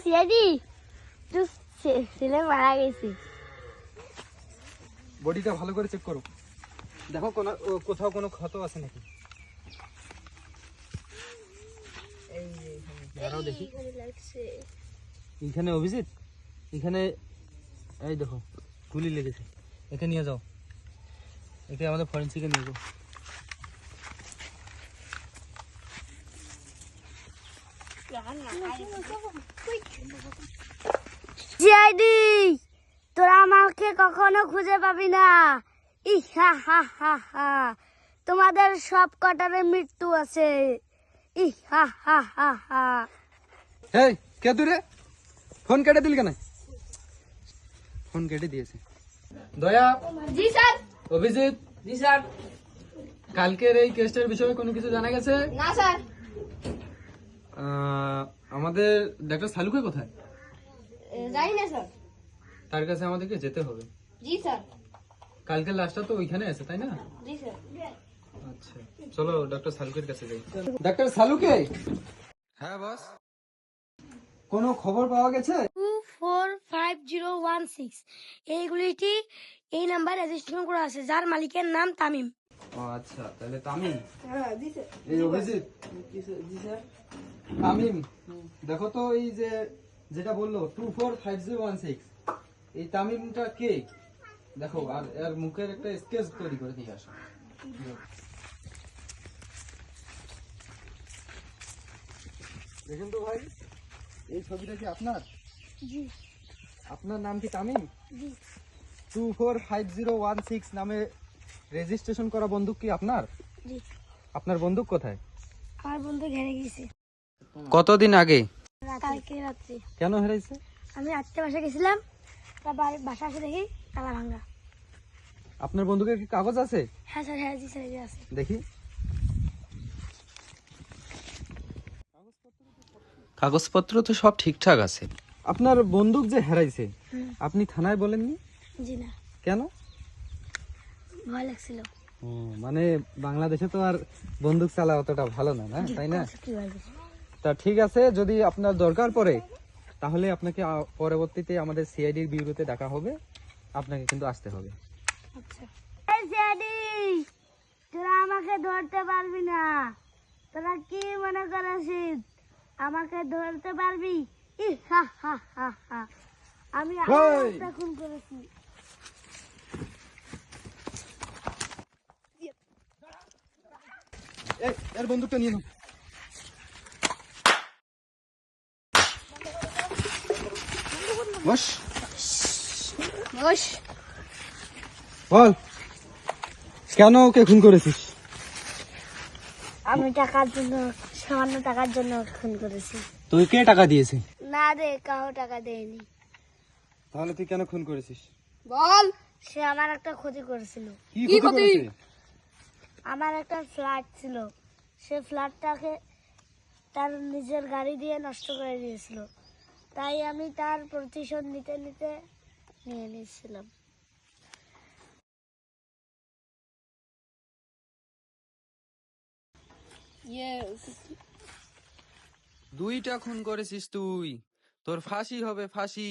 CID তো ছেলে মারা গেছে। বডিটা ভালো করে চেক করো, দেখো কোথাও কোনো ক্ষত আছে নাকি। দাঁড়াও দেখি, এখানে অভিজিৎ, এখানে এই দেখো গুলি লেগেছে, একে নিয়ে যাও, একে আমাদের ফরেন্সিকে নিয়ে যাও। সিআইডি তোরা আমাকে কখনো খুঁজে পাবি না। ইহা হা হা হা, তোমাদের সব কটারে মৃত্যু আছে। ইহা হা হা হা। হেই কে তুই রে, ফোন কেটে দিল কেন? ফোন কেটে দিয়েছে। দয়া। জি স্যার। অভিজিৎ। জি স্যার। কালকের এই কেসটার বিষয়ে কোনো কিছু জানা গেছে? না স্যার। আমাদের ডাক্তার সালুকে কোথায়? জানি না স্যার। তার কাছে আমাদেরকে যেতে হবে। জি স্যার। কালকের লাশটা তো ওইখানে আছে তাই না? জি স্যার। আচ্ছা চলো ডাক্তার সালুকের কাছে যাই। ডাক্তার সালুকে। হ্যাঁ বস, কোনো খবর পাওয়া গেছে? 245016 এইগুলিটি এই নাম্বার রেজিস্ট্রেশন করা আছে, যার মালিকের নাম তামিম। ও আচ্ছা, তাহলে তামিম। হ্যাঁ জি স্যার। এই অভিজিৎ। জি স্যার। তামিম, দেখো তো এই যে যেটা বললো 245016, এই তামিমটা কে দেখো, আর এর মুখের একটা স্কেচ তৈরি করে দিয়ে আসো। দেখেন তো ভাই, এই ছবিটা কি আপনার? জি আপনার নাম কি তামিম? জি 245016 নামে রেজিস্ট্রেশন করা বন্দুক কি আপনার? জি। আপনার বন্দুক কোথায়? আমার বন্ধু ঘেরে গেছে কতদিন আগে? কালকে রাত্রে। কেন হারাইছে? আমি রাত্রে বাসা গেছিলাম, তারপর বাসা এসে দেখি তালা ভাঙা। আপনার বন্দুকের কি কাগজ আছে? হ্যাঁ স্যার, হ্যাঁ জি স্যার, এই যে আছে। দেখি। কাগজপত্র তো সব ঠিকঠাক আছে। আপনার বন্দুক যে হারাইছে, আপনি থানায় বলেননি? জি না, কেন? ভয় লাগছিল। ও, মানে বাংলাদেশে তো আর বন্দুক চালা অতটা ভালো না, না তাই না? কি বলবো? তা ঠিক আছে, যদি আপনার দরকার পড়ে তাহলে আপনাকে পরবর্তীতে আমাদের সিআইডির বিউরোতে ডাকা হবে, আপনাকে কিন্তু আসতে হবে। আচ্ছা। এই সিআইডি, তোরা আমাকে ধরতে পারবি না। তোরা কি মনে করছিস আমাকে ধরতে পারবি? হা হা হা হা। আমি একটা খুন করেছি। এর বন্দুকটা নিয়ে নাও। বস বস। বল, কেন ওকে খুন করেছিস? আমি টাকার জন্য, সামান্য টাকার জন্য খুন করেছি। তুই কে টাকা দিয়েছে? না রে, কাউ টাকা দেয়নি। তাহলে তুই কেন খুন করেছিস? বল। সে আমার একটা ক্ষতি করেছিল। কি ক্ষতি করেছে? আমার একটা ফ্ল্যাট ছিল, সে ফ্ল্যাটটাকে তার নিজের গাড়ি দিয়ে নষ্ট করে দিয়েছিল, তাই আমি তার প্রতিশোধ নিতে নিতে নিয়ে নিয়েছিলাম। দুইটা খুন করেছিস তুই, তোর ফাঁসি হবে ফাঁসি।